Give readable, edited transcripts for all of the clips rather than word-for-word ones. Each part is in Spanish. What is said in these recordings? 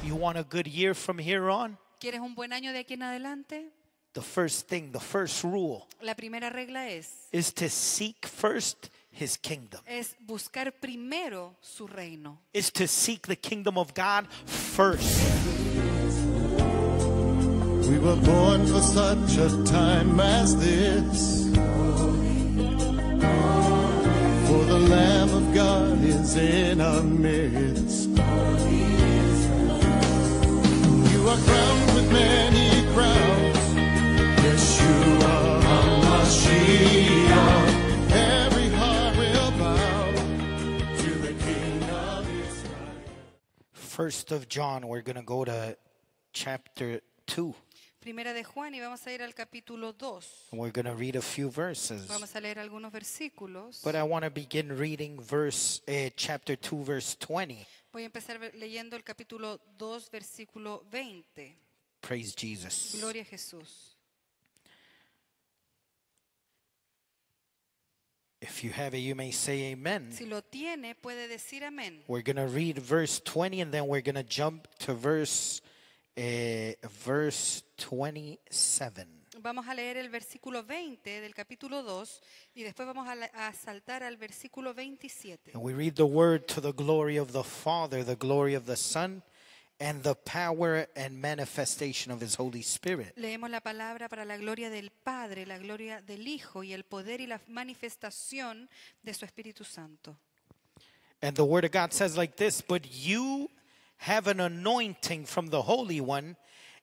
You want a good year from here on? ¿Quieres un buen año de aquí en adelante? The first thing, the first rule La primera regla is to seek first His kingdom. es buscar primero su reino. Is to seek the kingdom of God first. We were born for such a time as this. For the Lamb of God is in our midst. You are crowned with many crowns. Yeshua HaMashiach. Every heart will bow to the King of Israel. 1st of John, we're going to go to chapter 2. Primera de Juan y vamos a ir al capítulo 2. And we're going to read a few verses. Vamos a leer algunos versículos. But I want to begin reading chapter 2, verse 20. Voy a empezar leyendo el capítulo 2, versículo 20. Praise Jesus. Gloria a Jesús. If you have it, you may say amen. Si lo tiene, puede decir amén. We're going to read verse 20 and then we're going to jump to verse 27. Vamos a leer el versículo 20 del capítulo 2 y después vamos a saltar al versículo 27. And we read the word to the glory of the Father, the glory of the Son, and the power and manifestation of His Holy Spirit. Leemos la palabra para la gloria del Padre, la gloria del Hijo y el poder y la manifestación de su Espíritu Santo. And the word of God says like this, but you have an anointing from the Holy One,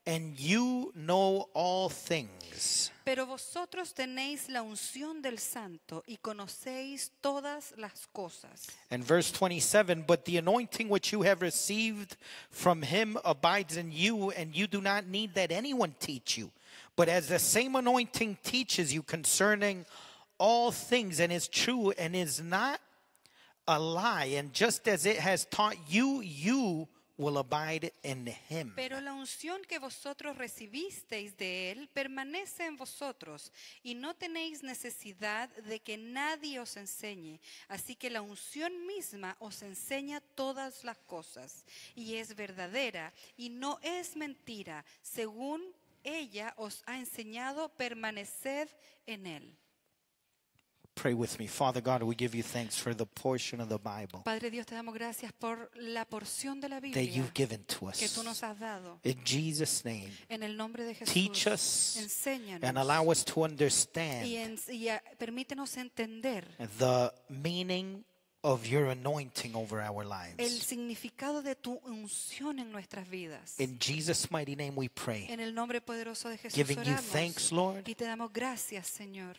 and you know all things. Pero vosotros tenéis la unción del Santo y conocéis todas las cosas. And verse 27, but the anointing which you have received from Him abides in you, and you do not need that anyone teach you. But as the same anointing teaches you concerning all things, and is true, and is not a lie, and just as it has taught you, you will abide in Him. Pero la unción que vosotros recibisteis de Él permanece en vosotros y no tenéis necesidad de que nadie os enseñe. Así que la unción misma os enseña todas las cosas y es verdadera y no es mentira. Según ella os ha enseñado, permaneced en Él. Pray with me. Father God, we give you thanks for the portion of the Bible Padre Dios, te damos gracias por la porción de la that Biblia you've given to que tú us. nos has dado. In Jesus' name, En el nombre de Jesús, teach us enséñanos and allow us to y understand permítenos entender the meaning of your anointing over our el lives. significado de tu unción en nuestras vidas. In Jesus' mighty name we pray. En el nombre poderoso de Jesús Giving you oramos thanks, Lord, y te damos gracias, Señor,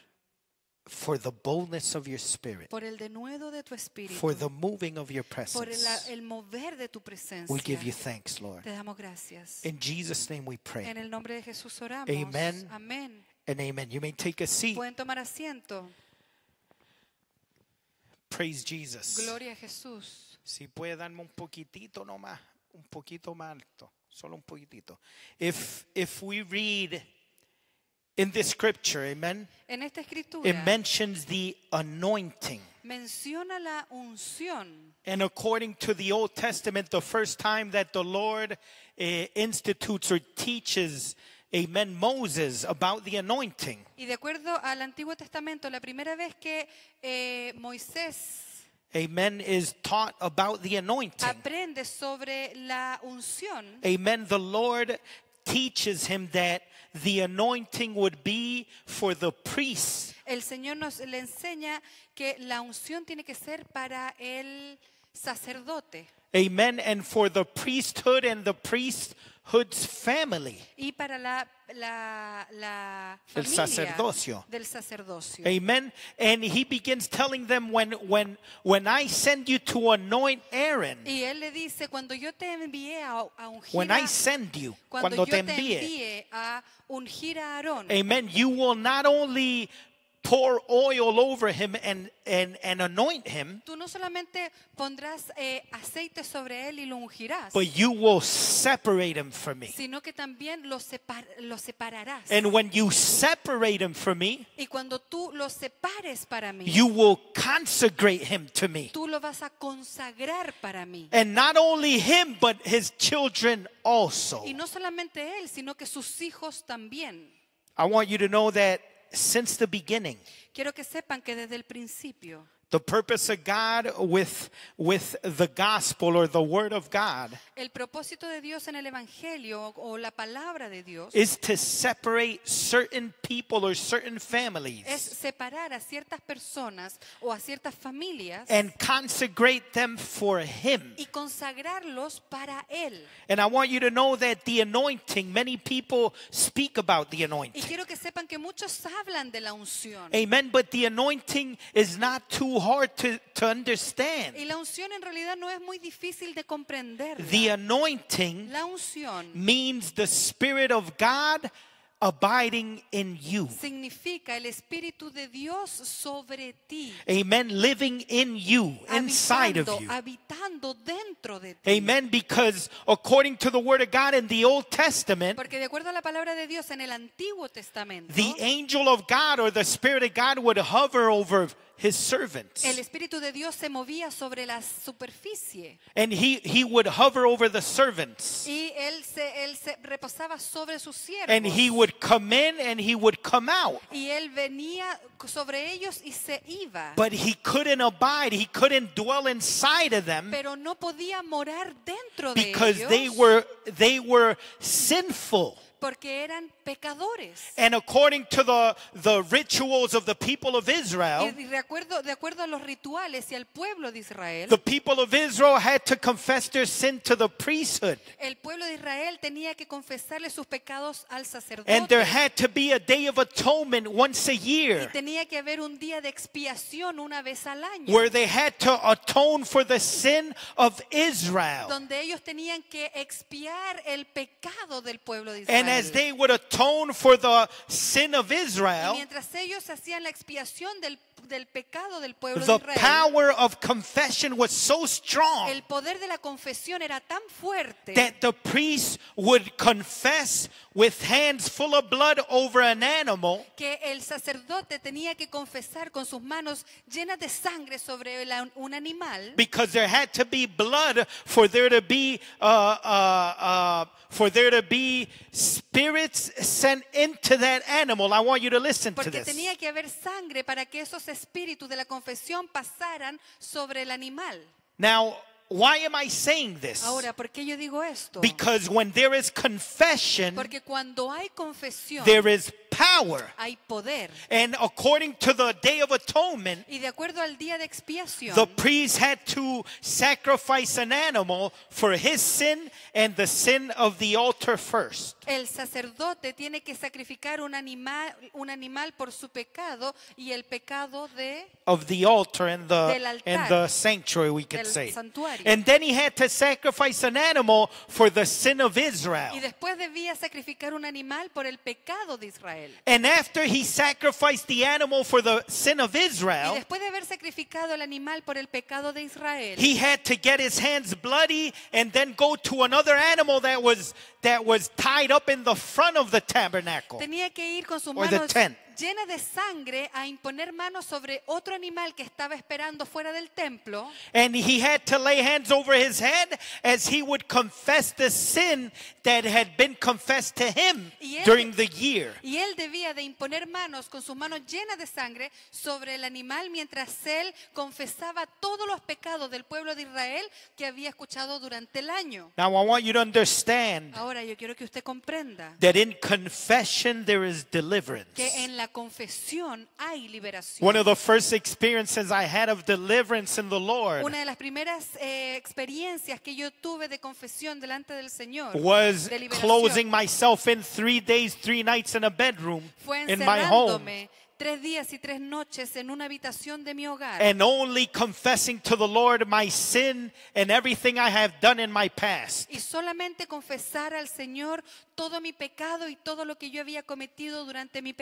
for the boldness of your Spirit, por el denuedo de tu espíritu, for the moving of your por presence. el mover de tu presencia. We give you thanks, Lord. Te damos gracias. In Jesus' name we pray. En el nombre de Jesús oramos. Amen. Amén. And amen. You may take a seat. Pueden tomar asiento. Praise Jesus. Gloria a Jesús. Si puede darme un poquitito nomás, un poquito más alto, solo un poquitito. If we read in this scripture, amen, En esta escritura it mentions the anointing. menciona la unción. And according to the Old Testament, the first time that the Lord institutes or teaches, amen, Moses about the anointing, Y de acuerdo al Antiguo Testamento, la primera vez que Moisés amen, is taught about the anointing. aprende sobre la unción, Amen. The Lord teaches him that the anointing would be for the priests. el Señor le enseña que la unción tiene que ser para el sacerdote Amen. And for the priesthood and the priesthood's family. y para la El familia sacerdocio. del sacerdocio. Amen. And he begins telling them when I send you to anoint Aaron, Y él le dice, cuando yo te envié a ungir when I send you, cuando cuando yo te te envíe, envíe a ungir a Aarón, amen, you will not only pour oil over him and anoint him, tú no solamente pondrás aceite sobre él y lo ungirás, but you will separate him from me. sino que también lo separarás. And when you separate him from me, Y cuando tú lo separes para mí, you will consecrate him to me. tú lo vas a consagrar para mí. And not only him, but his children also. Y no solamente él, sino que sus hijos también. I want you to know that since the beginning, Quiero que sepan que desde el principio, the purpose of God with the gospel or the word of God el propósito de Dios en el Evangelio o la palabra de Dios is to separate certain people or certain es families separar a ciertas personas o a ciertas familias and consecrate them for him. y consagrarlos para Él. And I want you to know that the anointing, many people speak about the Y anointing. quiero que sepan que muchos hablan de la unción. Amen. But the anointing is not too hard to understand. Y la unción en realidad no es muy difícil de comprender. The anointing La unción means the Spirit of God abiding in you. significa el Espíritu de Dios sobre ti. Amen. Living in you, inside of you. Habitando dentro de ti. Amen. Because according to the Word of God in the Old Testament, Porque de acuerdo a la palabra de Dios en el Antiguo Testamento, the angel of God or the Spirit of God would hover over his servants. el Espíritu de Dios se movía sobre la superficie And he would hover over the servants. y él se reposaba sobre sus siervos. And he would come in and he would come out. Y él venía sobre ellos y se iba. But he couldn't abide. He couldn't dwell inside of them Pero no podía morar dentro de because ellos they were sinful. porque eran pecadores. And according to the rituals of the people of Y Israel, de acuerdo a los rituales y al pueblo de Israel, the people of Israel had to confess their sin to the priesthood. el pueblo de Israel tenía que confesarle sus pecados al And there sacerdote. had to be a day of atonement once a Y year tenía que haber un día de expiación una vez al año, where they had to atone for the sin of Israel. donde ellos tenían que expiar el pecado del pueblo de And Israel. as they would atone for the sin of Y Israel, mientras ellos hacían la expiación del pecado del pueblo de the Israel, power of confession was so strong el poder de la confesión era tan fuerte that the priest would confess with hands full of blood over an animal que el sacerdote tenía que confesar con sus manos llenas de sangre sobre un animal, because there had to be blood for there to be spirits sent into that animal. I want you to listen to porque this. tenía que haber sangre para que esos espíritus de la confesión pasaran sobre el animal. Now, why am I saying this? Ahora, ¿por qué yo digo esto? Because when there is confession, Porque cuando hay confesión, there is power. hay poder. And according to the Day of Atonement, Y de acuerdo al día de expiación, the priest had to sacrifice an animal for his sin and the sin of the altar first. el sacerdote tiene que sacrificar un animal por su pecado y el pecado Of the altar and Del altar. the sanctuary, we could del say. santuario. And then he had to sacrifice an animal for the sin of Y Israel. después debía sacrificar un animal por el pecado de Israel. And after he sacrificed the animal for the sin of Y Israel, después de haber sacrificado el animal por el pecado de Israel, he had to get his hands bloody and then go to another animal that was tied up in the front of the tabernacle. tenía que ir con sus Or the manos tent. llenas de sangre a imponer manos sobre otro animal que estaba esperando fuera del templo. And he had to lay hands over his head as he would confess the sin that had been confessed to him Y él- during the year. Y él debía de imponer manos con sus manos llenas de sangre sobre el animal mientras él confesaba todos los pecados del pueblo de Israel que había escuchado durante el año. Now I want you to understand Ahora yo quiero que usted comprenda that in confession there is deliverance. que en la confesión hay liberación. One of the first experiences I had of deliverance in the Lord Una de las primeras experiencias que yo tuve de confesión delante del Señor was de liberación, closing myself in 3 days, 3 nights in a bedroom fue in my home. encerrándome 3 días y 3 noches en una habitación de mi hogar. and only confessing to the Lord my sin and everything I have done in my past. Y solamente confesar al Señor todo mi pecado y todo lo que yo había cometido durante mi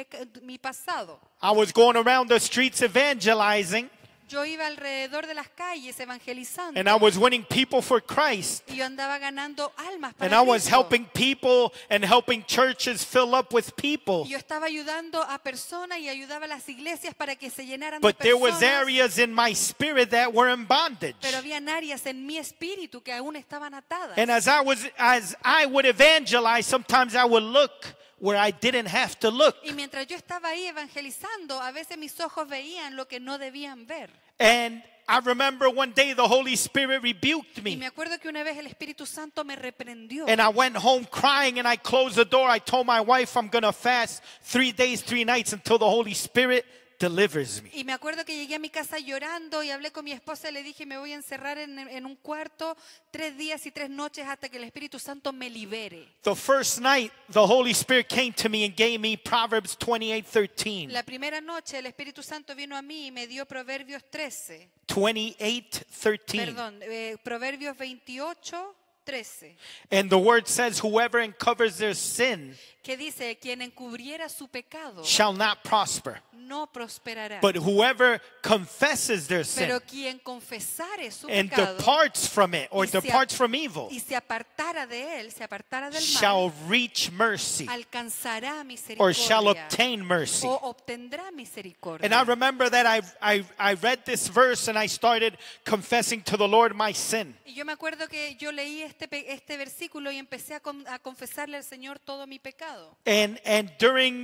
pasado. I was going around the streets evangelizing, Yo iba alrededor de las calles evangelizando. and I was winning people for Christ. Y yo andaba ganando almas And para I was Cristo. helping people and helping churches fill up with people. Y yo estaba ayudando a personas y ayudaba a las iglesias para que se llenaran But de there was personas. areas in my spirit that were in bondage. Pero habían áreas en mi espíritu que aún estaban atadas. And as I would evangelize, sometimes I would look where I didn't have to look. Y mientras yo estaba ahí evangelizando, a veces mis ojos veían lo que no debían ver. And I remember one day the Holy Spirit rebuked Y me me. acuerdo que una vez el Espíritu Santo me reprendió. And I went home crying and I closed the door. I told my wife I'm going to fast 3 days, 3 nights until the Holy Spirit delivers me. Y me acuerdo que llegué a mi casa llorando y hablé con mi esposa y le dije, me voy a encerrar en un cuarto 3 días y 3 noches hasta que el Espíritu Santo me libere. The first night, the Holy Spirit came to me and gave me Proverbs 28:13. La primera noche el Espíritu Santo vino a mí y me dio Proverbios 13. 28:13. Perdón, Proverbios 28, 13. And the word says, whoever uncovers their sin Que dice, quien encubriera su pecado shall not prosper. no prosperará. But whoever confesses their sin Pero quien confesare su and pecado departs from it or y se departs from evil y se apartara de él, se apartara del shall mal, reach mercy alcanzará or shall misericordia obtain mercy. o obtendrá misericordia. And I remember that I read this verse and I started confessing to the Lord my sin. Y yo me acuerdo que yo leí este versículo y empecé a confesarle al Señor todo mi pecado. And during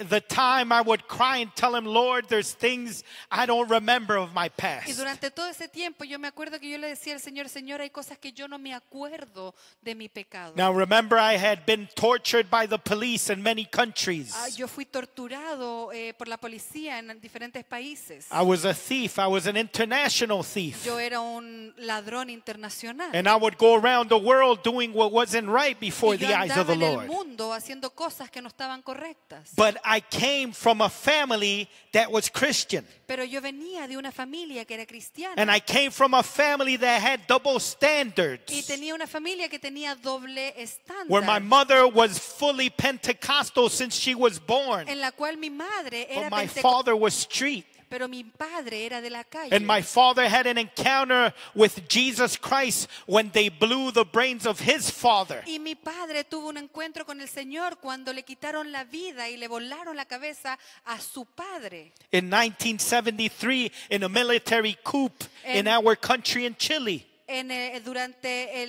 the time I would cry and tell him, Lord, there's things I don't remember of my Y past. durante todo ese tiempo yo me acuerdo que yo le decía al Señor, Señor, hay cosas que yo no me acuerdo de mi pecado. Now remember, I had been tortured by the police in many countries. Yo fui torturado por la policía en diferentes países. I was a thief. I was an international thief. Yo era un ladrón internacional. And I would go around the world doing what wasn't right before Y yo the eyes of andaba the en el Lord. mundo haciendo cosas que no estaban correctas. But I came from a family that was Christian. Pero yo venía de una familia que era cristiana. And I came from a family that had double Y standards. tenía una familia que tenía doble Where my estándar. mother was fully Pentecostal since she was born. En la cual mi madre But era my pentecostal. father was street. Pero mi padre era de la calle. And my father had an encounter with Jesus Christ when they blew the brains of his father. Y mi padre tuvo un encuentro con el Señor cuando le quitaron la vida y le volaron la cabeza a su padre. In 1973, in a military coup in En- our country in Chile. Durante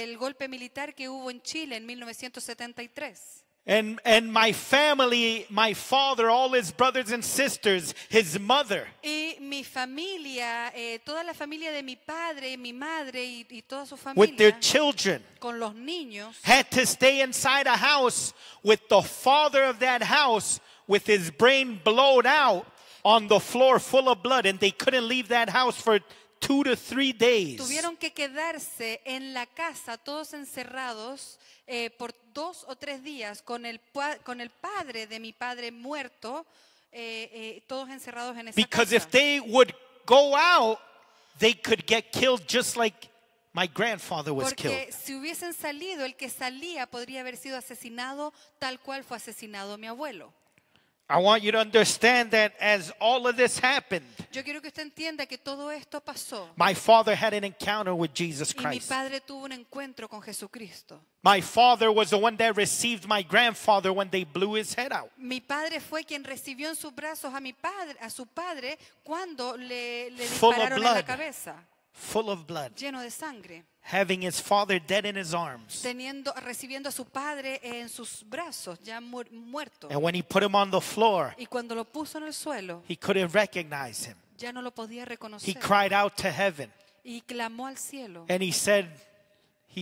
el golpe militar que hubo en Chile en 1973. And my family, my father, all his brothers and sisters, his mother, Y mi familia, toda la familia de mi padre, mi madre y toda su with their familia, children, con los niños, had to stay inside a house with the father of that house with his brain blown out on the floor full of blood, and they couldn't leave that house for 2 to 3 days. tuvieron que quedarse en la casa todos encerrados por 2 o 3 días con el padre de mi padre muerto, todos encerrados en esa Because casa. if they would go out, they could get killed just like my grandfather was killed. Porque si hubiesen salido, el que salía podría haber sido asesinado tal cual fue asesinado mi abuelo. I want you to understand that as all of this happened, Yo quiero que usted entienda que todo esto pasó. my father had an encounter with Jesus Y mi Christ. padre tuvo un encuentro con Jesucristo. My father was the one that received my grandfather when they blew his head out. Mi padre fue quien recibió en sus brazos a su padre cuando le Full of dispararon en la blood. cabeza, Full of blood, lleno de sangre, having his father dead in his arms. recibiendo a su padre en sus brazos, ya muerto. And when he put him on the floor, Y cuando lo puso en el suelo, he couldn't recognize him. ya no lo podía He reconocer. cried out to heaven Y clamó al cielo. and he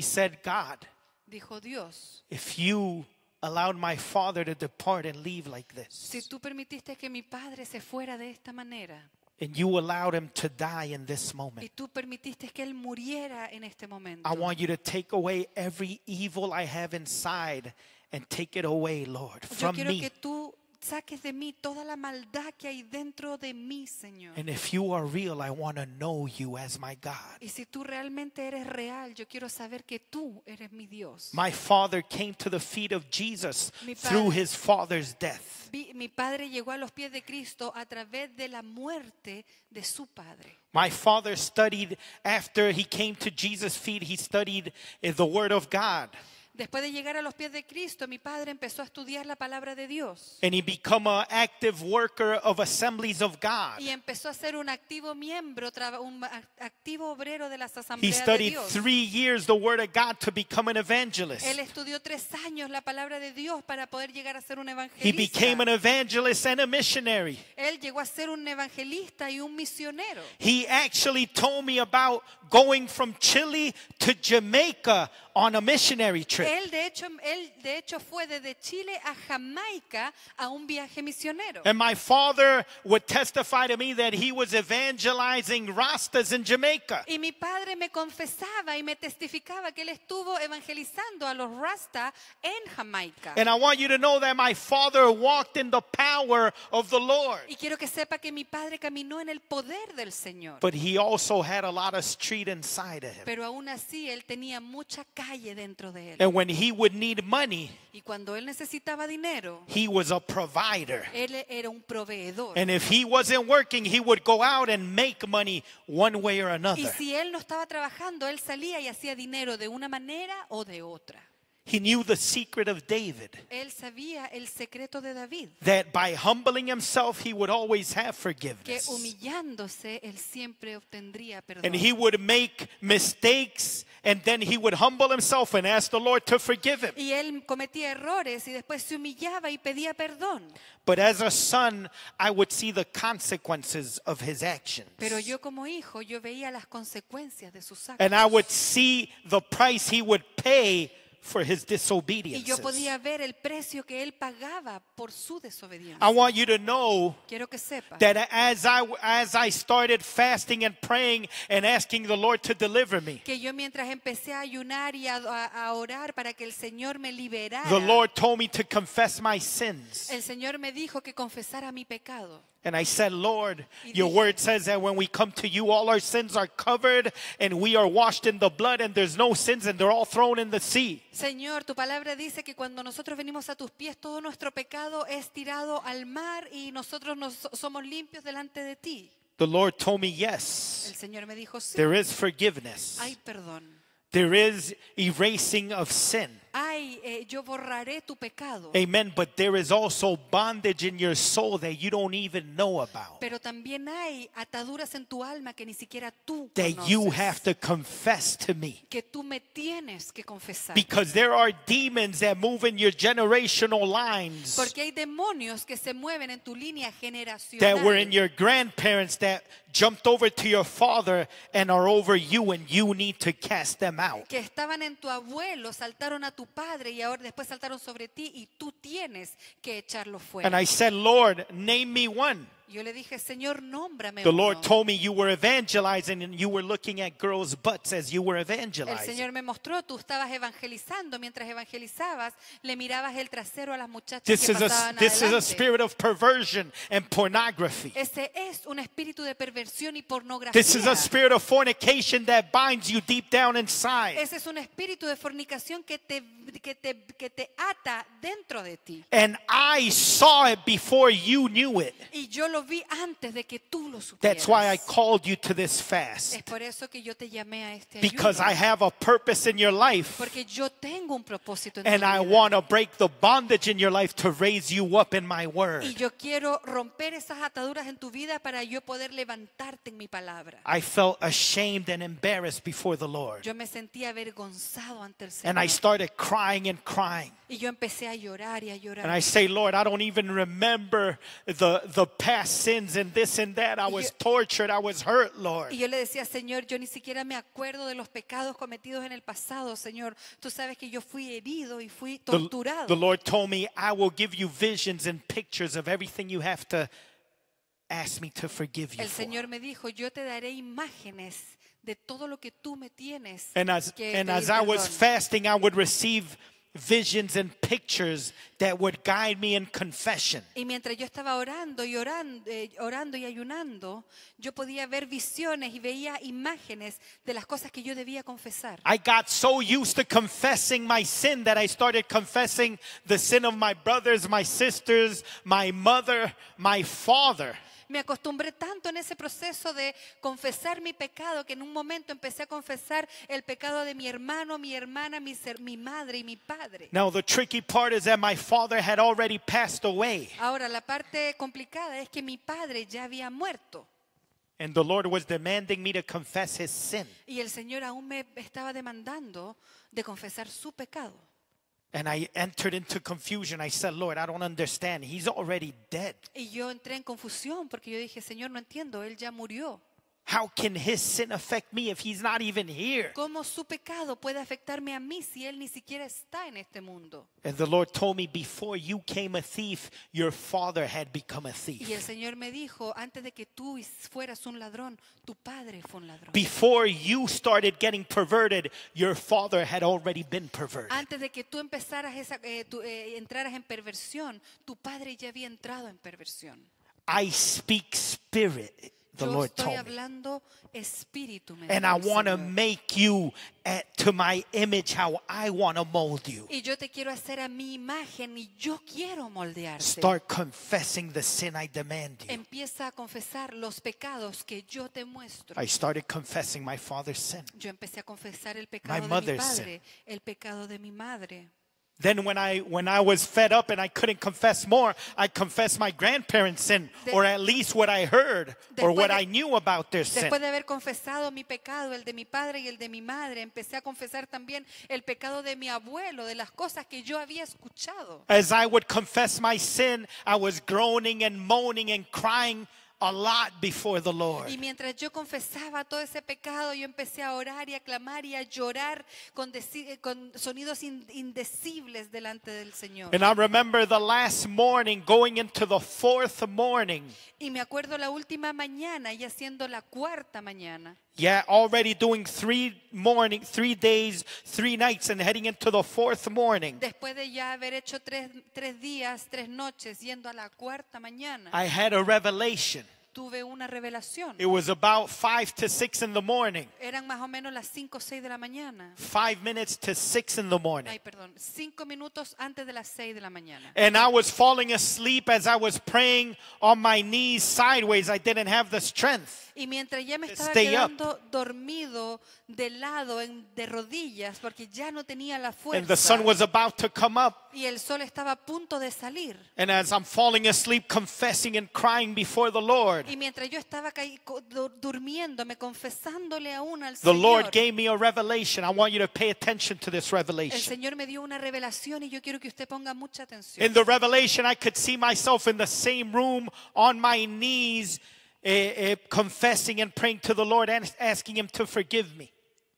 said, God, Dijo, Dios, if you allowed my father to depart and leave like si this, tú permitiste que mi padre se fuera de esta manera and you allowed him to die in this y moment, tú permitiste que él muriera en este momento, I want you to take away every evil I have inside and take it away, Lord, yo from quiero me. que tú saques de mí toda la maldad que hay dentro de mí, Señor. And if you are real, I want to know you as my God. Y si tú realmente eres real, yo quiero saber que tú eres mi Dios. My father came to the feet of Jesus Mi through padre- his father's death. Mi padre llegó a los pies de Cristo a través de la muerte de su padre. My father studied, after he came to Jesus' feet, he studied the Word of God. Después de llegar a los pies de Cristo, mi padre empezó a estudiar la palabra de Dios. And he became an active worker of Assemblies of God. Y empezó a ser un activo miembro, un activo obrero de las He asambleas de studied Dios. 3 years the Word of God to become an evangelist. Él estudió 3 años la palabra de Dios para poder llegar a ser un He evangelista. became an evangelist and a missionary. Él llegó a ser un evangelista y un misionero. He actually told me about going from Chile to Jamaica on a missionary trip. Él de hecho fue desde Chile a Jamaica a un viaje misionero. And my father would testify to me that he was evangelizing Rastas in Jamaica. Y mi padre me confesaba y me testificaba que él estuvo evangelizando a los Rasta en Jamaica. And I want you to know that my father walked in the power of the Lord. Y quiero que sepa que mi padre caminó en el poder del Señor. But he also had a lot of street inside of him. Pero aún así él tenía mucha calle dentro de él. And when he would need money, Y cuando él necesitaba dinero, he was a provider. él era un proveedor. And if he wasn't working, he would go out and make money one way or Y another. si él no estaba trabajando, él salía y hacía dinero de una manera o de otra. He knew the secret of David, Él sabía el secreto de David, that by humbling himself, he would always have que forgiveness. humillándose él siempre obtendría perdón. And he would make mistakes, and then he would humble himself and ask the Lord to forgive him. Y él cometía errores y después se humillaba y pedía perdón. But as a son, I would see the consequences of his actions. Pero yo como hijo, yo veía las consecuencias de sus actos. And I would see the price he would pay for his Y disobedience. yo podía ver el precio que él pagaba por su desobediencia. I want you to know Quiero que sepa that as I started fasting and praying and asking the Lord to deliver me, que yo mientras empecé a ayunar y a orar para que el Señor me liberara, the Lord told me to confess my sins. el Señor me dijo que confesara mi pecado. And I said, Lord, Y your dije- word says that when we come to you, all our sins are covered and we are washed in the blood and there's no sins and they're all thrown in the sea. Señor, tu palabra dice que cuando nosotros venimos a tus pies, todo nuestro pecado es tirado al mar y nosotros somos limpios delante de ti. The Lord told me, El yes, Señor me dijo, sí, there is forgiveness. hay perdón. There is erasing of sin. Yo borraré tu pecado. Amen. But there is also bondage in your soul that you don't even know about. Pero también hay ataduras en tu alma que ni siquiera tú That you conoces, have to confess to me. que tú me tienes que confesar. Because there are demons that move in your generational lines Porque hay demonios que se mueven en tu línea that were in generacional, your grandparents that jumped over to your father and are over you, and you need to cast them out. que estaban en tu abuelo, saltaron a tu padre y ahora después saltaron sobre ti y tú tienes que echarlo fuera. And I said, Lord, name me one. Yo le dije, Señor, nómbrame The uno. Lord told me you were evangelizing and you were looking at girls' butts as you were El evangelizing. Señor me mostró, tú estabas evangelizando, mientras evangelizabas, le mirabas el trasero a las muchachas This que is a pasaban this is a adelante. spirit of perversion and pornography. Ese es un espíritu de perversión y pornografía. This is a spirit of fornication that binds you deep down inside. Ese es un espíritu de fornicación que te ata dentro de ti. And I saw it before you knew it. Y yo lo vi antes de que tú lo supieras. That's why I called you to this fast. Es por eso que yo te llamé a este Because ayuno. I have a purpose in your life. Porque yo tengo un propósito en And tu I vida. want to break the bondage in your life to raise you up in my word. Y yo quiero romper esas ataduras en tu vida para yo poder levantarte en mi palabra. I felt ashamed and embarrassed before the Lord. Yo me sentía avergonzado ante el And I Señor. started crying and crying. Y yo empecé a llorar y a llorar. And I say, Lord, I don't even remember the past sins and this and that. I was tortured. I was hurt, Lord. Y yo le decía, Señor, yo ni siquiera me acuerdo de los pecados cometidos en el pasado, Señor. Tú sabes que yo fui herido y fui torturado. The Lord told me, I will give you visions and pictures of everything you have to ask me to forgive you El for. Señor me dijo, yo te daré imágenes de todo lo que tú me tienes And as que and pedir as I was perdón. fasting, I would receive visions and pictures that would guide me in confession. Y mientras yo estaba orando y ayunando, yo podía ver visiones y veía imágenes de las cosas que yo debía confesar. I got so used to confessing my sin that I started confessing the sin of my brothers, my sisters, my mother, my father. Me acostumbré tanto en ese proceso de confesar mi pecado que en un momento empecé a confesar el pecado de mi hermano, mi hermana, mi madre y mi padre. Now the tricky part is that my father had already passed away. Ahora, la parte complicada es que mi padre ya había muerto And the Lord was demanding me to confess his sin. y el Señor aún me estaba demandando de confesar su pecado. And I entered into confusion. I said, Lord, I don't understand. He's already dead. Y yo entré en confusión porque yo dije, Señor, no entiendo, él ya murió. How can his sin affect me if he's not even here? ¿Cómo su pecado puede afectarme a mí si él ni siquiera está en este mundo? And the Lord told me, before you came a thief, your father had become a Y el thief. Señor me dijo, antes de que tú fueras un ladrón, tu padre fue un ladrón. Before you started getting perverted, your father had already been perverted. Antes de que tú empezaras entraras en perversión, tu padre ya había entrado en perversión. I speak spirit, the Yo Lord estoy told me. hablando espíritu. Me And dijo I el want to Señor. make you to my image how I want to mold you. Y yo te quiero hacer a mi imagen y yo quiero moldearte. Start confessing the sin I demand you. Empieza a confesar los pecados que yo te muestro. I started confessing my father's sin. Yo empecé a confesar el pecado de mi mother's padre, el pecado de mi madre. Then when I was fed up and I couldn't confess more, I confessed my grandparents' sin, or at least what I heard or what I knew about their sin. Después de haber confesado mi pecado, el de mi padre y el de mi madre, empecé a confesar también el pecado de mi abuelo, de las cosas que yo había escuchado. As I would confess my sin, I was groaning and moaning and crying a lot before the Lord. Y mientras yo confesaba todo ese pecado, yo empecé a orar y a clamar y a llorar con sonidos indecibles delante del Señor. And I remember the last morning, going into the fourth morning. Y me acuerdo la última mañana, ya siendo la cuarta mañana. Yeah, already doing 3 days, 3 nights, and heading into the fourth morning. Después de ya haber hecho tres días, 3 noches, yendo a la cuarta mañana, I had a revelation. tuve una revelación. It was about 5 to 6 in the morning. Eran más o menos las 5 o 6 de la mañana. 5 minutes to 6 in the morning. Ay, perdón, 5 minutos antes de las 6 de la mañana. And I was falling asleep as I was praying on my knees sideways. I didn't have the strength. Y mientras ya me estaba Stay up. quedando dormido de lado, de rodillas, porque ya no tenía la And the sun fuerza. was about to come up. Y el sol estaba a punto de salir. And as I'm falling asleep, confessing and crying before the Lord, Y mientras yo estaba durmiéndome, confesándole aún al the Lord Señor, gave me a revelation. I want you to pay attention to this el revelation. Señor me dio una revelación y yo quiero que usted ponga mucha atención. In the revelation, I could see myself in the same room on my knees, confessing and praying to the Lord and asking Him to forgive me.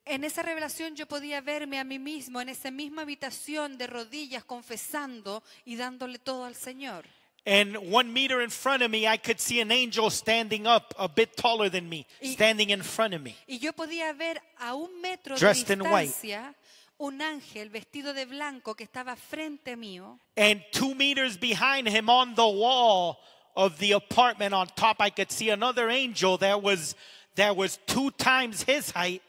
En esa revelación yo podía verme a mí mismo en esa misma habitación de rodillas confesando y dándole todo al Señor. And 1 meter in front of me, I could see an angel standing up a bit taller than me, standing in front of me. Y yo podía ver a 1 metro de Dressed in white. distancia un ángel vestido de blanco que estaba frente mío. And 2 meters behind him on the wall of the apartment on top, I could see another angel that was 2 times his height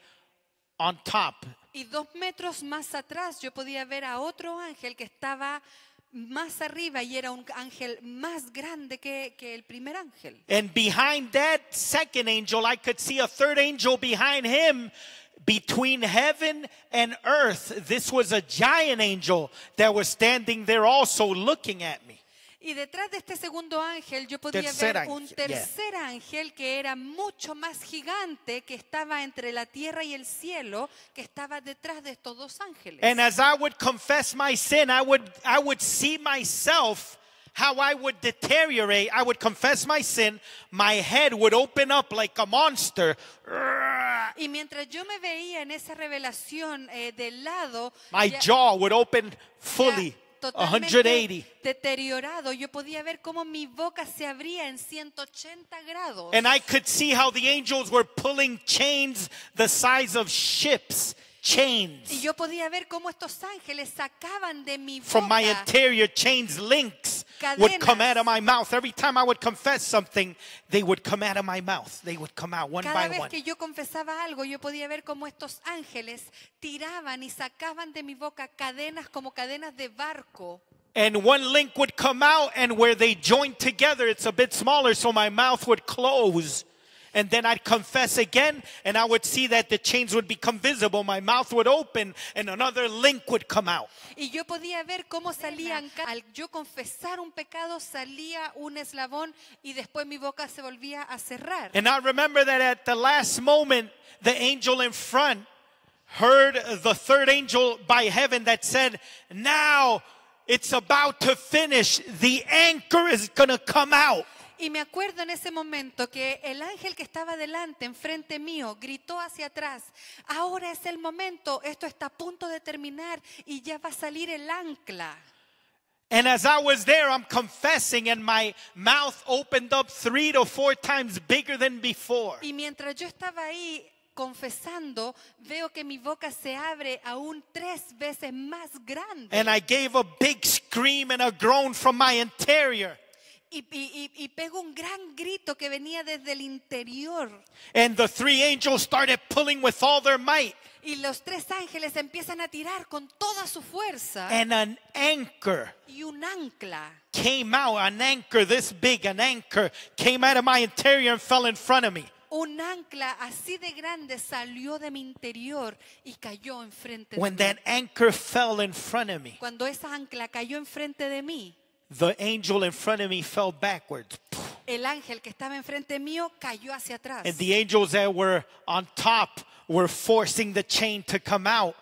on top. Y 2 metros más atrás yo podía ver a otro ángel que estaba más arriba y era un ángel más grande que el primer ángel. And behind that second angel, I could see a third angel behind him. Between heaven and earth, this was a giant angel that was standing there also looking at me. Y detrás de este segundo ángel yo podía Tercer ver un ángel, tercer ángel que era mucho más gigante, que estaba entre la tierra y el cielo, que estaba detrás de estos 2 ángeles. And as I would confess my sin, I would see myself, how I would deteriorate. I would confess my sin, my head would open up like a monster. Y mientras yo me veía en esa revelación de lado, My ya- jaw would open fully, ya 180. totalmente deteriorado, yo podía ver cómo mi boca se abría en 180 grados. And I could see how the angels were pulling chains the size of ships chains Y yo podía ver cómo estos ángeles sacaban de mi from my boca interior, chains, links would come cadenas. out of my mouth. Every time I would confess something, they would come out of my mouth. They would come out one Cada by vez one. que yo confesaba algo, yo podía ver cómo estos ángeles tiraban y sacaban de mi boca cadenas como cadenas de barco. And one link would come out, and where they joined together, it's a bit smaller, so my mouth would close. And then I'd confess again, and I would see that the chains would become visible. My mouth would open, and another link would come out. Y yo podía ver cómo salían, al yo confesar un pecado, salía un eslabón y después mi boca se volvía a cerrar. And I remember that at the last moment, the angel in front heard the third angel by heaven that said, now it's about to finish. The anchor is going to come out. Y me acuerdo en ese momento que el ángel que estaba delante, enfrente mío, gritó hacia atrás, ahora es el momento, esto está a punto de terminar y ya va a salir el ancla. And as I was there, I'm confessing, and my mouth opened up 3 to 4 times bigger than before. Y mientras yo estaba ahí confesando, veo que mi boca se abre aún 3 veces más grande. And I gave a big scream and a groan from my interior. Y pego un gran grito que venía desde el interior. And the 3 angels started pulling with all their might. Y los 3 ángeles empiezan a tirar con toda su fuerza. And an anchor Y un ancla, came out, an anchor this big, an anchor came out of my interior and fell in front of me. un ancla así de grande salió de mi interior y cayó enfrente de When mí. that anchor fell in front of me, Cuando esa ancla cayó enfrente de mí, the angel in front of me fell backwards. el ángel que estaba enfrente mío cayó hacia atrás. And the angels that were on top were forcing the chain to come out.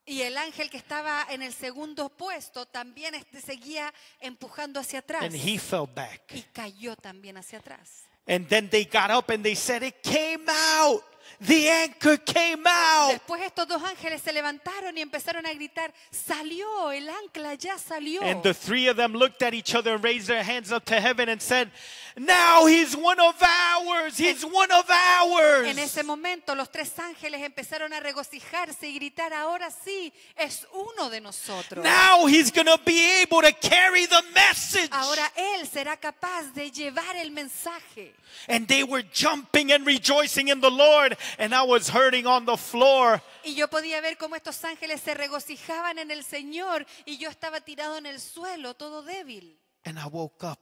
Y el ángel que estaba en el segundo puesto también seguía empujando hacia atrás. And he fell back. Y cayó también hacia atrás. And then they got up and they said, it came out. The anchor came out. Después estos 2 ángeles se levantaron y empezaron a gritar, salió, el ancla ya salió. And the 3 of them looked at each other and raised their hands up to heaven and said, now he's one of ours. He's one of ours. En ese momento los 3 ángeles empezaron a regocijarse y gritar, ahora sí, es uno de nosotros. Now he's going to be able to carry the message. Ahora él será capaz de llevar el mensaje. And they were jumping and rejoicing in the Lord. And I was hurting on the floor. Y yo podía ver cómo estos ángeles se regocijaban en el Señor y yo estaba tirado en el suelo, todo débil. And I woke up.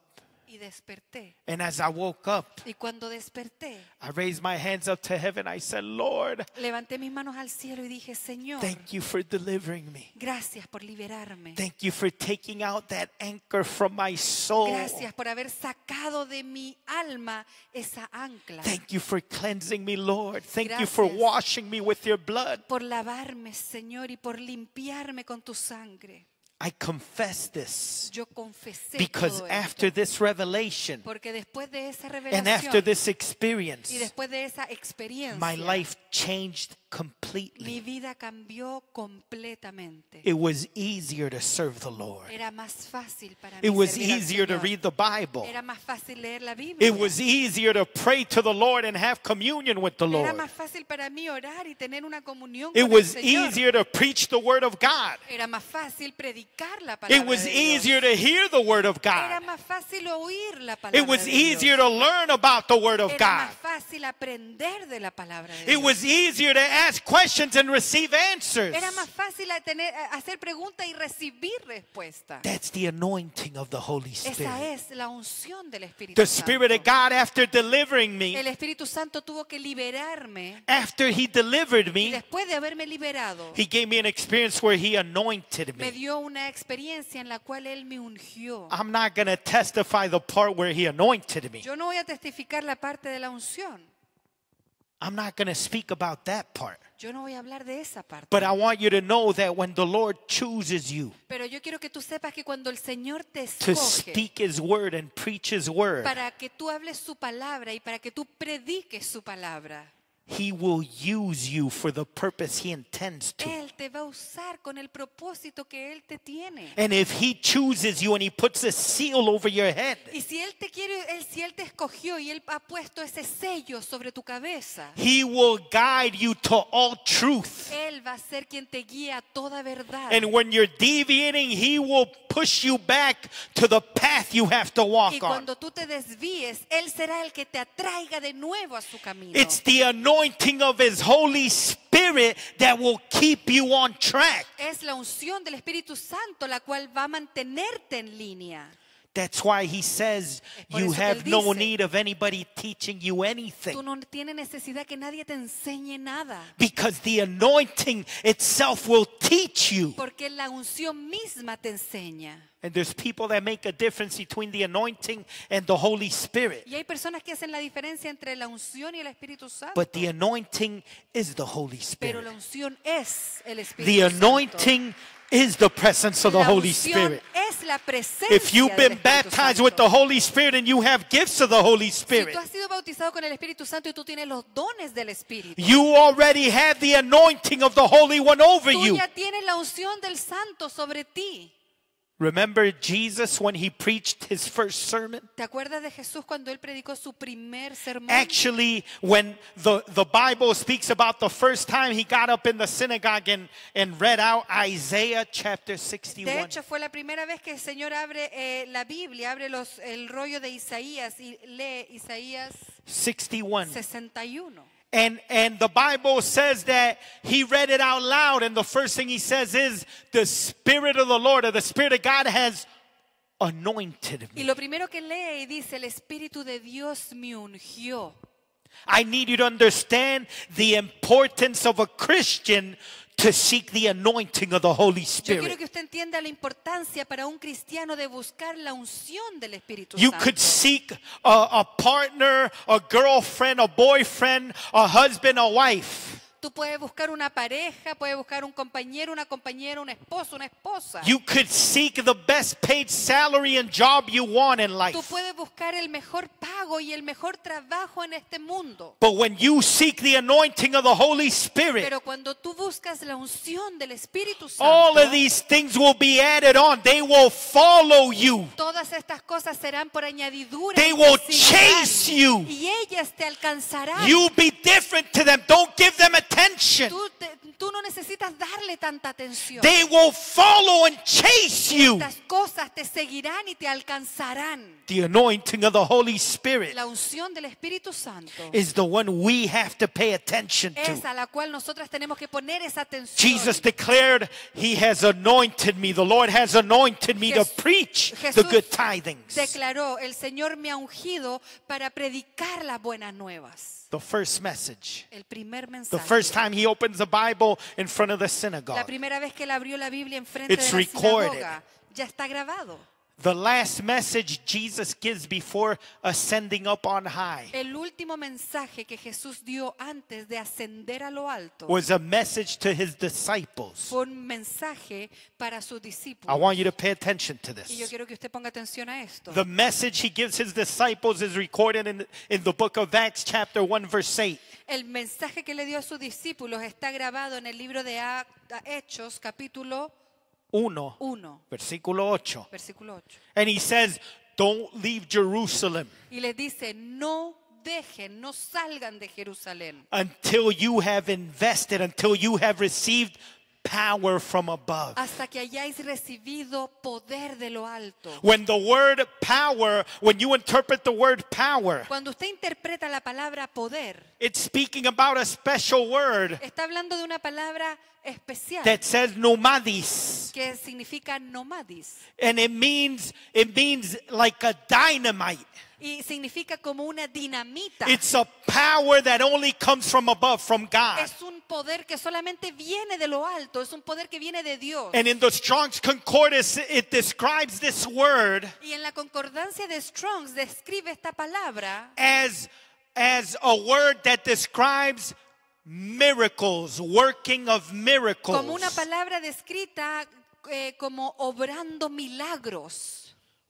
Y desperté. And as I woke up, Y cuando desperté, I raised my hands up to heaven. I said, Lord, levanté mis manos al cielo y dije, Señor, thank you for delivering me. gracias por liberarme. Thank you for taking out that anchor from my soul. Gracias por haber sacado de mi alma esa ancla. Thank you for cleansing me, Lord. Thank you for Gracias. washing me with your blood. Por lavarme, Señor, y por limpiarme con tu sangre. I confess this Yo confesé because todo after esto, this revelation porque después de esa and after revelación this experience, y después de esa experiencia, my life changed mi completely. vida cambió completamente. It was easier to serve the Lord. Era más fácil para mí It was servir al easier to Señor. read the Bible. Era más fácil leer la Biblia. It was easier to pray to the Lord and have communion with the Era Lord. más fácil para mí orar y tener una comunión It con el was Señor. easier to preach the word of God. Era más fácil predicar la palabra It was de Dios. easier to hear the word of Era God. más fácil oír la palabra It was de Dios. easier to learn about the word of Era God. más fácil aprender de la palabra de It Dios. was easier to ask questions and receive answers. Era más fácil hacer preguntas y recibir respuestas. That's the anointing of the Holy Esa Spirit. es la unción del Espíritu The Santo. Spirit of God, after delivering me, El Espíritu Santo tuvo que liberarme after He delivered y me, después de haberme liberado, He gave me an experience where He anointed me me. dio una experiencia en la cual Él me ungió. I'm not going to testify the part where He anointed me. Yo no voy a testificar la parte de la unción. I'm not going to speak about that part. Yo no voy a hablar de esa parte. But I want you to know that when the Lord chooses you Pero yo quiero que tú sepas que cuando el Señor te to escoge speak His word and preach His word, para que tú hables su palabra y para que tú prediques su palabra, He will use you for the purpose he intends to. Él te va a usar con el propósito que Él te tiene. And if he chooses you and he puts a seal over your head, Y si Él te quiere, si Él te escogió y Él ha puesto ese sello sobre tu cabeza, he will guide you to all truth. Él va a ser quien te guía a toda verdad. And when you're deviating, he will push you back to the path you have to Y walk on. cuando tú te desvíes, Él será el que te atraiga de nuevo a su camino. It's the anointing of his Holy Spirit that will keep you on track. Es la unción del Espíritu Santo la cual va a mantenerte en línea. That's why he says Es por you eso que have él no dice, need of anybody teaching you Tú anything. no tienes necesidad que nadie te enseñe nada. Because the anointing itself will teach you. Porque la unción misma te enseña. And there's people that make a difference between the anointing and the Holy Spirit. Y hay personas que hacen la diferencia entre la unción y el Espíritu Santo. But the anointing is the Holy Pero Spirit. la unción es el Espíritu The Santo. anointing is the presence of the La Holy unción Spirit. es la presencia If you've del been Espíritu baptized Santo. with the Holy Spirit and you have gifts of the Holy Si Spirit, tú has sido bautizado con el Espíritu Santo y tú tienes los dones del Espíritu, you already have the anointing of the Holy One over tú you. ya tienes la unción del Santo sobre ti. Remember Jesus when he preached his first sermon? ¿Te acuerdas de Jesús cuando él predicó su primer sermón? Actually, when the Bible speaks about the first time he got up in the synagogue and read out Isaiah chapter De 61. hecho, fue la primera vez que el Señor abre la Biblia, abre el rollo de Isaías y lee Isaías 61. 61. And the Bible says that he read it out loud, and the first thing he says is, the Spirit of the Lord, or the Spirit of God has anointed Y me. lo primero que lee y dice, el Espíritu de Dios me ungió. I need you to understand the importance of a Christian to seek the anointing of the Holy Yo quiero Spirit. que usted entienda la importancia para un cristiano de buscar la unción del Espíritu You Santo. could seek a partner, a girlfriend, a boyfriend, a husband, a wife. Tú puedes buscar una pareja, puedes buscar un compañero, una compañera, un esposo, una esposa. You could seek the best paid salary and job you want in Tú life. puedes buscar el mejor pago y el mejor trabajo en este mundo. But when you seek the anointing of the Holy Spirit, Pero cuando tú buscas la unción del Espíritu all Santo, of these things will be added on. They will follow you. todas estas cosas serán por añadidura. They y will te seguirán. chase you. Y ellas te alcanzarán. You be different to them. Don't give them attention. Tú no necesitas darle tanta atención. They will follow and chase you. Estas cosas te seguirán y te alcanzarán. The anointing of the Holy Spirit La unción del Espíritu Santo is the one we have to pay attention es to. a la cual nosotras tenemos que poner esa atención. Jesus declared, He has anointed me. The Lord has anointed me to Jes- preach the Jesús good tidings. declaró, el Señor me ha ungido para predicar las buenas nuevas. The first message. El primer The mensaje. first time he opens the Bible in front of the La synagogue. primera vez que él abrió la Biblia enfrente It's de la recorded. sinagoga, ya está grabado. The last message Jesus gives before ascending up on high El último mensaje que Jesús dio antes de ascender a lo alto was a message to his disciples. fue un mensaje para sus I discípulos. want you to pay attention to Y yo this. quiero que usted ponga atención a esto. The message he gives his disciples is recorded in the book of Acts chapter 1 verse 8. El mensaje que le dio a sus discípulos está grabado en el libro de Hechos, capítulo 1, 1, versículo 8. versículo 8. And he says, don't leave Jerusalem Y les dice, no dejen, no salgan de Jerusalén until you have invested, until you have received power from above. hasta que hayáis recibido poder de lo alto. When the word power, when you interpret the word power, Cuando usted interpreta la palabra poder, it's speaking about a special word está hablando de una palabra especial that says nomadis. que significa nomadis And it means like a dynamite. y significa como una dinamita. It's a power that only comes from above, from God. Es un poder que solamente viene de lo alto, es un poder que viene de Dios. And in the Strong's Concordance, it describes this word Y en la concordancia de Strong's describe esta palabra as a word that describes miracles, working of miracles. como una palabra descrita como obrando milagros.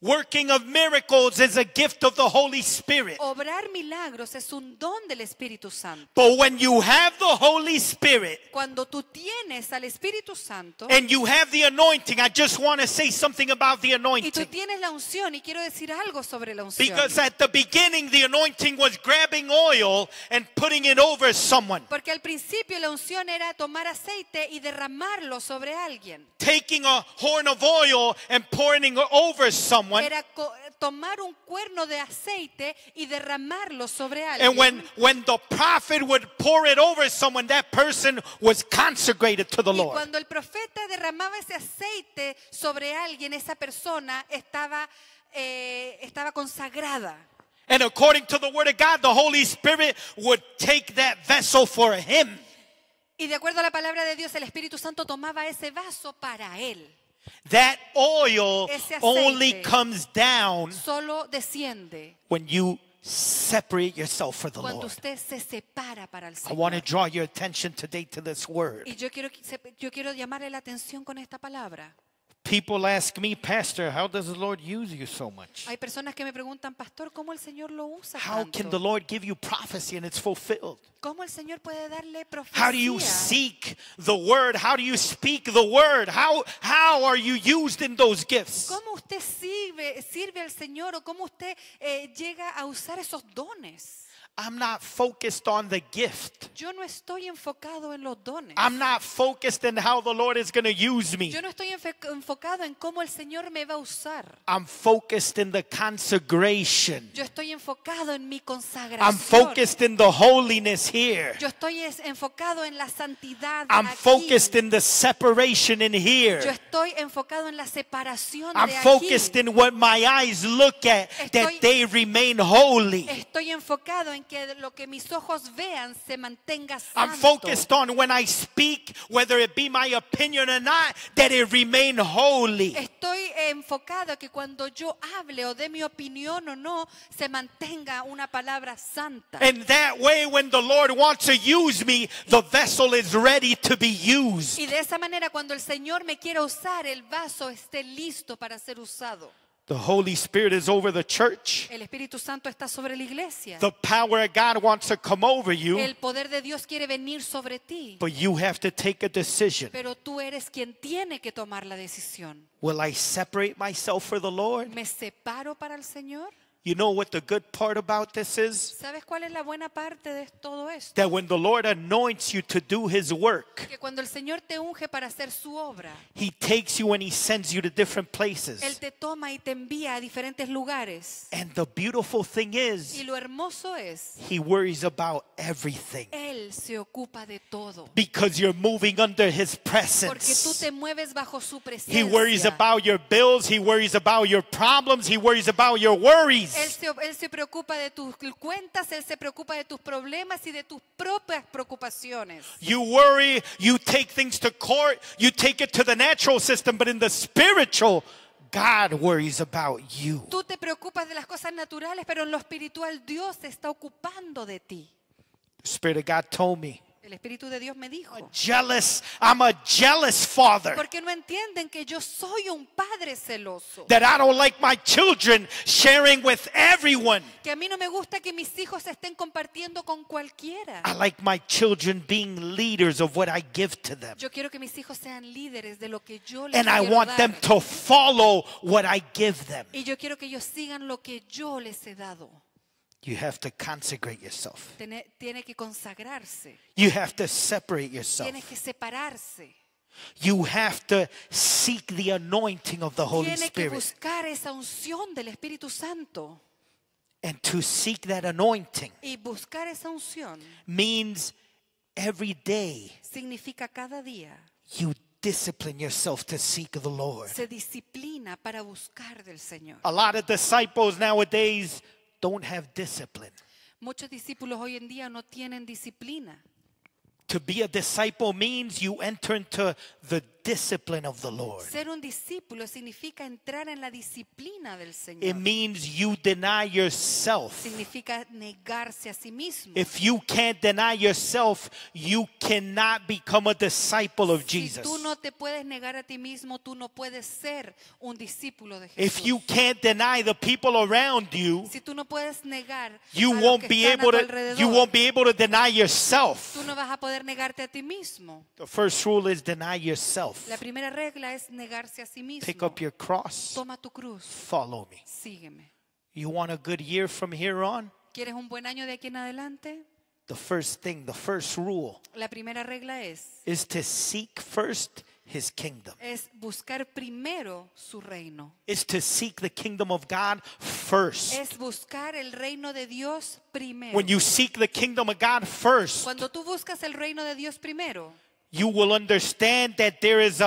Working of miracles is a gift of the Holy Spirit. Obrar milagros es un don del Espíritu Santo. But when you have the Holy Spirit Cuando tú tienes al Espíritu Santo and you have the anointing, I just want to say something about the y tú anointing. tienes la unción, y quiero decir algo sobre la unción. Because at the beginning, the anointing was grabbing oil and putting it over someone. Porque al principio la unción era tomar aceite y derramarlo sobre alguien. Taking a horn of oil and pouring it over someone. Era tomar un cuerno de aceite y derramarlo sobre And alguien. when the prophet would pour it over someone, that person was consecrated to the Y Lord. cuando el profeta derramaba ese aceite sobre alguien, esa persona estaba consagrada. And according to the word of God, the Holy Spirit would take that vessel for him. Y de acuerdo a la palabra de Dios, el Espíritu Santo tomaba ese vaso para él. That oil Ese aceite only comes down Solo desciende when you separate yourself for the cuando Lord. usted se separa para el I want to Señor. draw your attention today to this word. Y yo quiero llamarle la atención con esta palabra. People ask me, Pastor, how does the Lord use you so much? Hay personas que me preguntan, pastor, ¿cómo el Señor lo usa How can the tanto? Lord give you prophecy and it's fulfilled? ¿Cómo el Señor puede darle How do you profecía? seek the word? How do you speak the word? How are you used in those gifts? ¿Cómo usted sirve al Señor, o cómo usted llega a usar esos dones? I'm not focused on the gift. Yo no estoy enfocado en los dones. I'm not focused in how the Lord is going to use me. Yo no estoy enfocado en cómo el Señor me va a usar. I'm focused in the consecration. Yo estoy enfocado en mi I'm consagración. focused in the holiness here. Yo estoy enfocado en la santidad I'm aquí. focused in the separation in Yo here. estoy enfocado en la separación I'm de aquí. focused in what my eyes look at, that Estoy- they remain holy. Estoy enfocado en que lo que mis ojos vean se mantenga I'm santo. focused on when I speak, whether it be my opinion or not, that it remain holy. Estoy enfocado que cuando yo hable o dé mi opinión o no, se mantenga una palabra santa. And that way, when the Lord wants to use me, the vessel is ready to be used. Y de esa manera, cuando el Señor me quiera usar, el vaso esté listo para ser usado. The Holy Spirit is over the church. El Espíritu Santo está sobre la iglesia. The power of God wants to come over you, El poder de Dios quiere venir sobre ti. but you have to take a decision. Pero tú eres quien tiene que tomar la decisión. Will I separate myself for the Lord? ¿Me separo para el Señor? You know what the good part about this is? ¿Sabes cuál es la buena parte de todo esto? That when the Lord anoints you to do His work, Que cuando el Señor te unge para hacer su obra, He takes you and He sends you to different Él places. te toma y te envía a diferentes lugares. And the beautiful thing Y is, lo hermoso es, He worries about everything Él se ocupa de todo. because you're moving under His Porque tú presence. te mueves bajo su He worries presencia. about your bills. He worries about your problems. He worries about your worries. Él se preocupa de tus cuentas, Él se preocupa de tus problemas y de tus propias preocupaciones. You worry, you take things to court, you take it to the natural system, but in the spiritual, God worries about you. Tú te preocupas de las cosas naturales, pero en lo espiritual Dios se está ocupando de ti. The Spirit of God told me, El Espíritu de Dios me dijo, I'm a jealous father. porque no entienden que yo soy un padre celoso. That I don't like my children sharing with everyone. Que a mí no me gusta que mis hijos estén compartiendo con cualquiera. I like my children being leaders of what I give to them. Yo quiero que mis hijos sean líderes de lo que yo les And I quiero want dar. them to follow what I give them. Y yo quiero que ellos sigan lo que yo les he dado. You have to consecrate yourself. Tiene que consagrarse. You have to separate yourself. Tiene que separarse. You have to seek the anointing of the Holy Tiene que Spirit. buscar esa unción del Espíritu Santo. And to seek that anointing Y buscar esa unción means every day significa cada día you discipline yourself to seek the Lord. se disciplina para buscar del Señor. A lot of disciples nowadays don't have discipline. Muchos discípulos hoy en día no tienen disciplina. To be a disciple means you enter into the discipline of the Lord. Ser un discípulo significa entrar en la disciplina del It Señor. means you deny yourself. Significa negarse a sí mismo. If you can't deny yourself, you cannot become a disciple of Si Jesus. tú no te puedes negar a ti mismo, tú no puedes ser un discípulo de If you Jesús. can't deny the people around you, Si tú no puedes negar you a los won't que be están a able tu to alrededor, you won't be able to deny yourself. tú no vas a poder negarte a ti mismo. The first rule is deny yourself. La primera regla es negarse a sí mismo. Pick up your cross. Toma tu cruz. Follow me. Sígueme. You want a good year from here on? ¿Quieres un buen año de aquí en adelante? The first thing, the first rule La primera regla is to seek first his kingdom. es buscar primero su reino. Is to seek the kingdom of God first. Es buscar el reino de Dios primero. When you seek the kingdom of God first, Cuando tú buscas el reino de Dios primero, you will understand that there is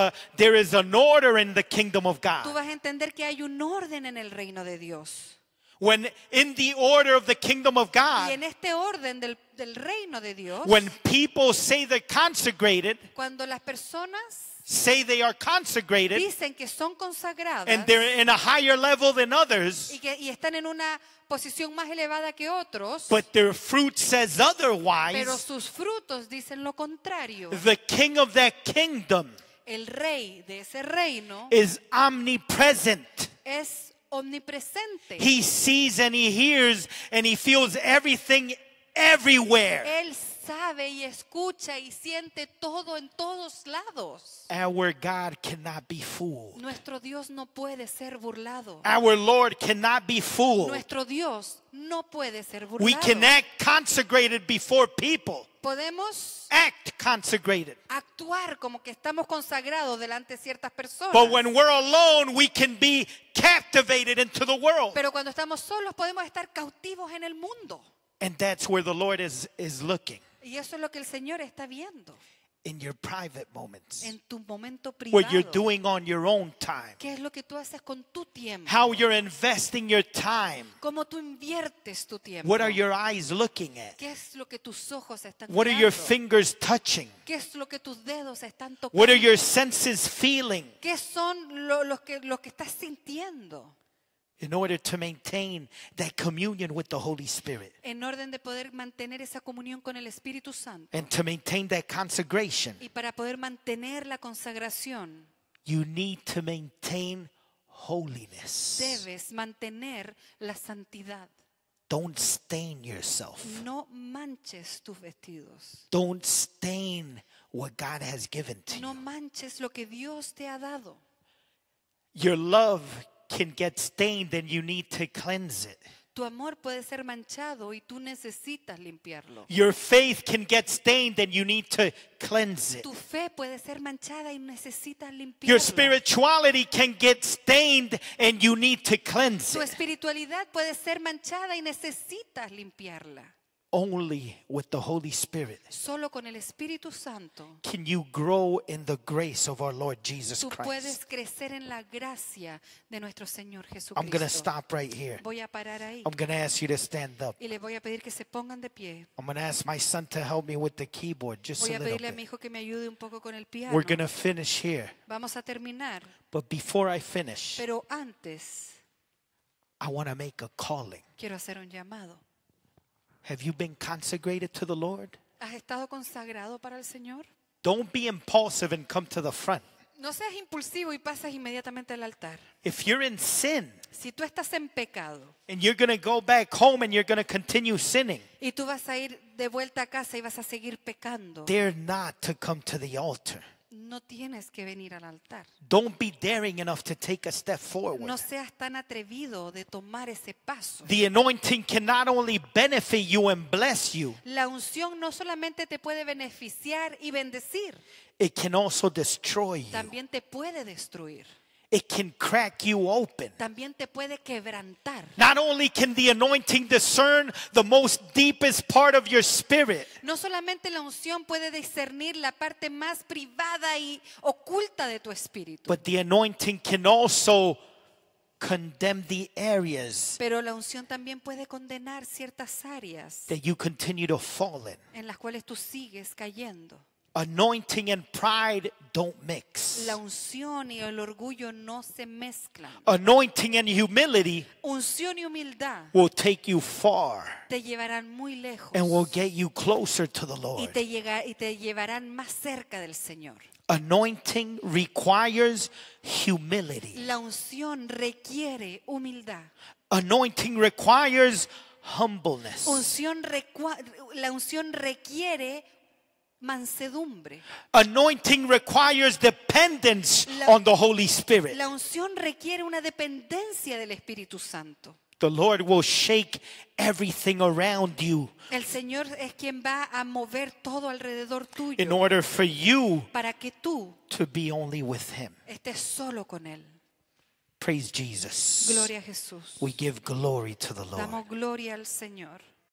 an order in the kingdom of tú God. vas a entender que hay un orden en el reino de Dios. When in the order of the kingdom of Y God, en este orden del reino de Dios, when people say they're consecrated, cuando las personas say they are consecrated, dicen que son consagradas and they're in a higher level than others, y están en una posición más elevada que otros, but their fruit says pero otherwise, sus frutos dicen lo contrario. the king of that kingdom El rey de ese reino is omnipresent. es omnipresente. He sees and he hears and he feels everything everywhere. Él sabe y escucha y siente todo en todos lados. Our God cannot be fooled. Nuestro Dios no puede ser burlado. Our Lord cannot be fooled. Nuestro Dios no puede ser We burlado. can act consecrated before people. Podemos Act consecrated. actuar como que estamos consagrados delante de ciertas personas. But when we're alone, we can be captivated into the world. Pero cuando estamos solos podemos estar cautivos en el mundo. And that's where the Lord is looking. Y eso es lo que el Señor está viendo In your private moments. en tu momento What you're privado. doing on your own time. ¿Qué es lo que tú haces con tu tiempo? How you're investing your time. ¿Cómo tú inviertes tu tiempo? What are your eyes looking at? ¿Qué es lo que tus ojos están What are your mirando? fingers touching? ¿Qué es lo que tus dedos están tocando? What are your senses feeling? ¿Qué son lo que estás sintiendo? In order to maintain that communion with the Holy Spirit En orden de poder mantener esa comunión con el Espíritu Santo and to maintain that consecration, y para poder mantener la consagración, you need to maintain holiness. debes mantener la santidad. Don't stain yourself. No manches tus vestidos. Don't stain what God has given to No you. manches lo que Dios te ha dado. Your love can get stained and you need to cleanse it. Tu amor puede ser manchado y tú necesitas limpiarlo. Your faith can get stained and you need to cleanse it. Tu fe puede ser manchada y necesitas Your limpiarla. spirituality can get stained and you need to cleanse Tu it. espiritualidad puede ser manchada y necesitas limpiarla. Only with the Holy Spirit Solo con el Espíritu Santo can you grow in the grace of our Lord Jesus tú Christ. puedes crecer en la gracia de nuestro Señor I'm going to Jesucristo. stop right here. Voy a parar ahí I'm going to ask you to stand up. y les voy a pedir que se pongan de pie. I'm going to ask my son to help me with the keyboard just Voy a a little pedirle a mi bit. hijo que me ayude un poco con el piano. We're going to finish here. Vamos a terminar, But before I finish, pero antes I want to make a calling. quiero hacer un llamado. Have you been consecrated to the Lord? ¿Has estado consagrado para el Señor? Don't be impulsive and come to the front. No seas impulsivo y pasas inmediatamente al altar. If you're in sin Si tú estás en pecado and you're going to go back home and you're going to continue sinning, y tú vas a ir de vuelta a casa y vas a seguir pecando, dare not to come to the altar. no tienes que venir al altar. Don't be daring enough to take a step forward. No seas tan atrevido de tomar ese paso. The anointing can not only benefit you and bless you, La unción no solamente te puede beneficiar y bendecir, it can also destroy you. también te puede destruir. It can crack you open. También te puede quebrantar. Not only can the anointing discern the most deepest part of your spirit, No solamente la unción puede discernir la parte más privada y oculta de tu espíritu, but the anointing can also condemn the areas pero la unción también puede condenar ciertas áreas that you continue to fall in. en las cuales tú sigues cayendo. Anointing and pride don't mix. La unción y el orgullo no se mezclan. Anointing and humility Unción y humildad will take you far te llevarán muy lejos and will get you closer to the y Lord. te llevarán más cerca del Señor. Anointing requires humility. La unción requiere humildad. Anointing requires humbleness. La unción requiere mansedumbre. Anointing requires dependence on the Holy Spirit. La unción requiere una dependencia del Espíritu Santo. The Lord will shake everything around you El Señor es quien va a mover todo alrededor in tuyo order for you para que tú to be only with Him. estés solo con Él. Praise Jesus. Gloria a Jesús. We give glory to the Lord. Damos gloria al Señor.